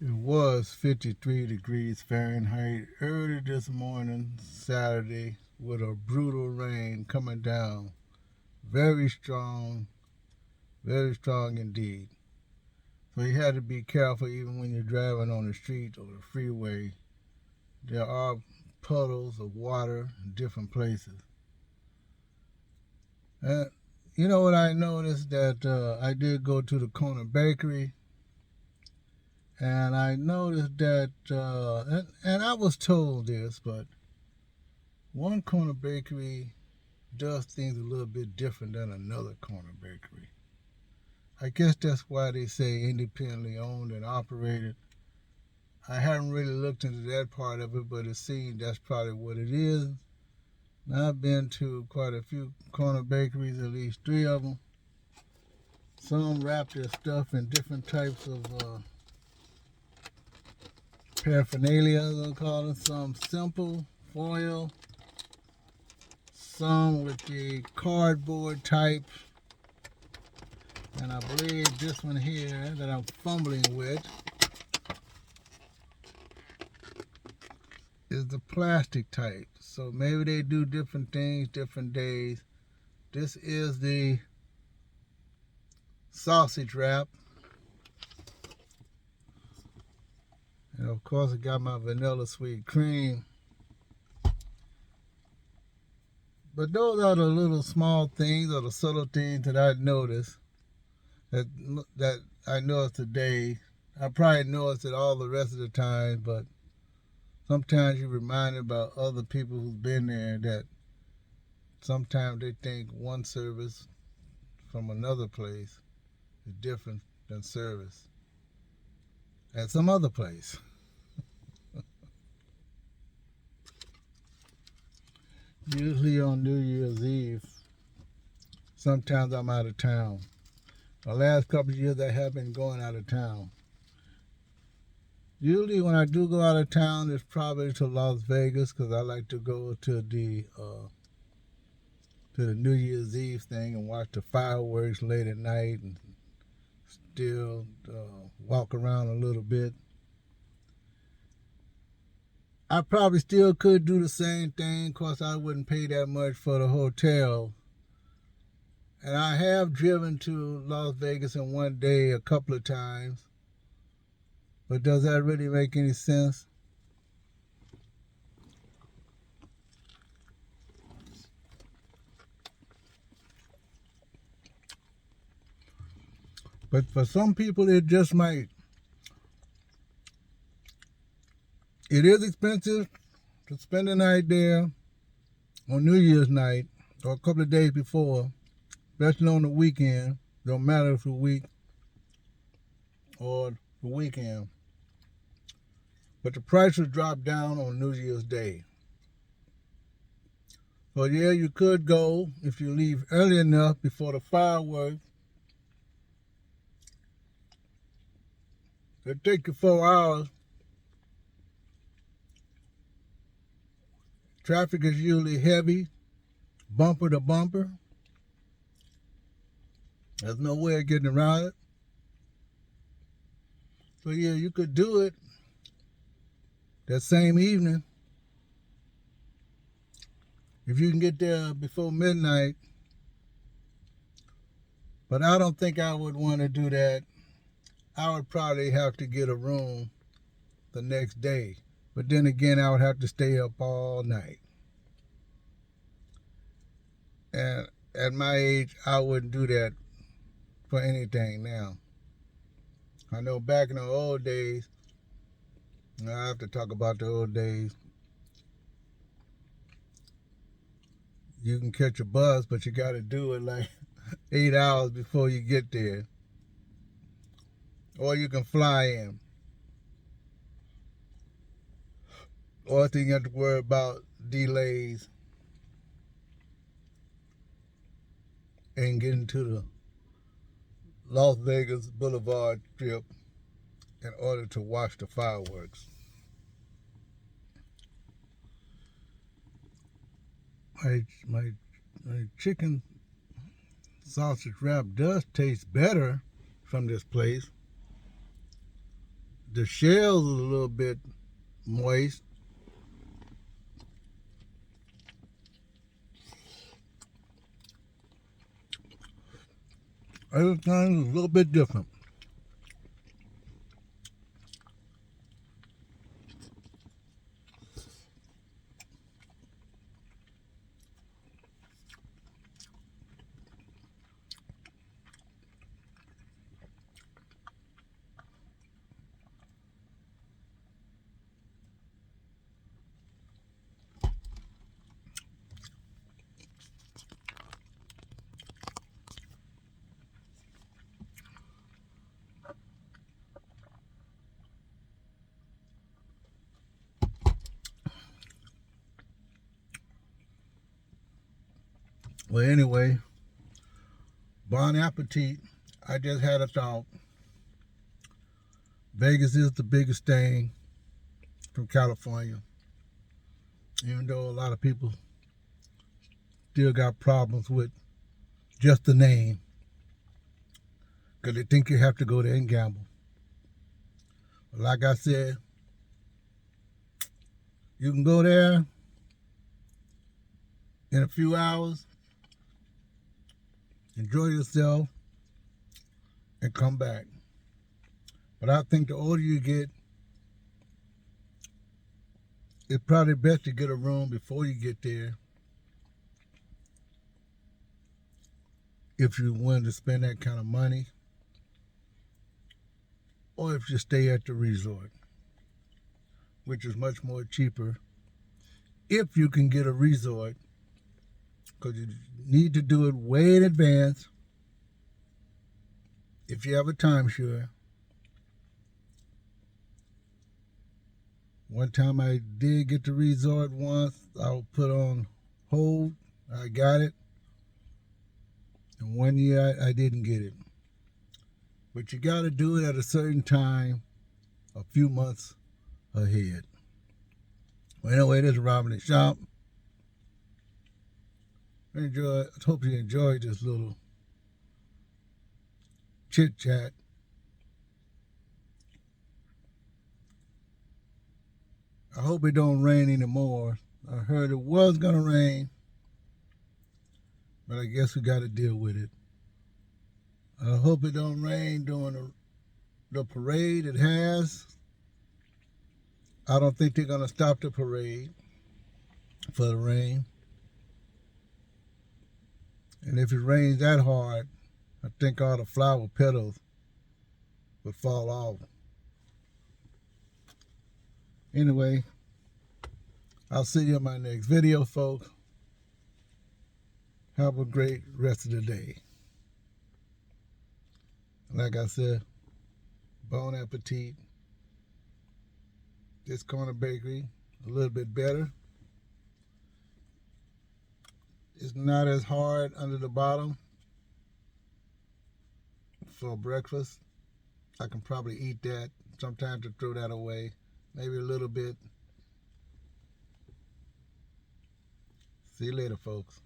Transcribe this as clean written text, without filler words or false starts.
It was 53 degrees Fahrenheit early this morning, Saturday, with a brutal rain coming down. Very strong indeed. So you had to be careful even when you're driving on the street or the freeway. There are puddles of water in different places. Uh, you know what I noticed that I did go to the corner bakery, and I noticed that, and I was told this, but one corner bakery does things a little bit different than another corner bakery. I guess that's why they say independently owned and operated. I haven't really looked into that part of it, but it seems that's probably what it is. Now, I've been to quite a few corner bakeries, at least three of them. Some wrap their stuff in different types of paraphernalia, they'll call it. Some simple foil, some with the cardboard type. And I believe this one here that I'm fumbling with is the plastic type. So maybe they do different things, different days. This is the sausage wrap. And of course, I got my vanilla sweet cream. But those are the little small things or the subtle things that I noticed that I noticed today. I probably noticed it all the rest of the time, but sometimes you're reminded about other people who've been there that sometimes they think one service from another place is different than service at some other place. Usually on New Year's Eve, sometimes I'm out of town. The last couple of years I have been going out of town. Usually when I do go out of town, it's probably to Las Vegas because I like to go to the New Year's Eve thing and watch the fireworks late at night and still walk around a little bit. I probably still could do the same thing. Of course, I wouldn't pay that much for the hotel. And I have driven to Las Vegas in one day a couple of times. But does that really make any sense? But for some people, it just might. It is expensive to spend the night there on New Year's night or a couple of days before, especially on the weekend. Don't matter if it's a week or the weekend. But the prices drop down on New Year's Day. So yeah, you could go if you leave early enough before the fireworks. It'll take you 4 hours. Traffic is usually heavy, bumper to bumper. There's no way of getting around it. So yeah, you could do it that same evening. If you can get there before midnight. But I don't think I would want to do that. I would probably have to get a room the next day. But then again, I would have to stay up all night. And at my age, I wouldn't do that for anything now. I know back in the old days, I have to talk about the old days. You can catch a bus, but you got to do it like 8 hours before you get there. Or you can fly in. Or thing you have to worry about delays and getting to the Las Vegas Boulevard Strip in order to watch the fireworks. My chicken sausage wrap does taste better from this place The shell's a little bit moist. Everything's a little bit different. Well, anyway, bon appetit. I just had a thought. Vegas is the biggest thing from California. Even though a lot of people still got problems with just the name, because they think you have to go there and gamble. But like I said, you can go there in a few hours, enjoy yourself, and come back. But I think the older you get, it's probably best to get a room before you get there if you're willing to spend that kind of money, or if you stay at the resort, which is much more cheaper if you can get a resort, because you need to do it way in advance if you have a timeshare. One time I did get the resort once. I was put on hold. I got it. And 1 year I didn't get it. But you got to do it at a certain time, a few months ahead. Well, anyway, this is Robin the Shop. I hope you enjoyed this little chit chat. I hope it don't rain anymore. I heard it was gonna rain, but I guess we got to deal with it. I hope it don't rain during the parade. It has. I don't think they're gonna stop the parade for the rain. And if it rains that hard, I think all the flower petals would fall off. Anyway, I'll see you in my next video, folks. Have a great rest of the day. Like I said, bon appetit. This corner bakery, a little bit better. It's not as hard under the bottom for breakfast. I can probably eat that. Sometimes to throw that away. Maybe a little bit. See you later, folks.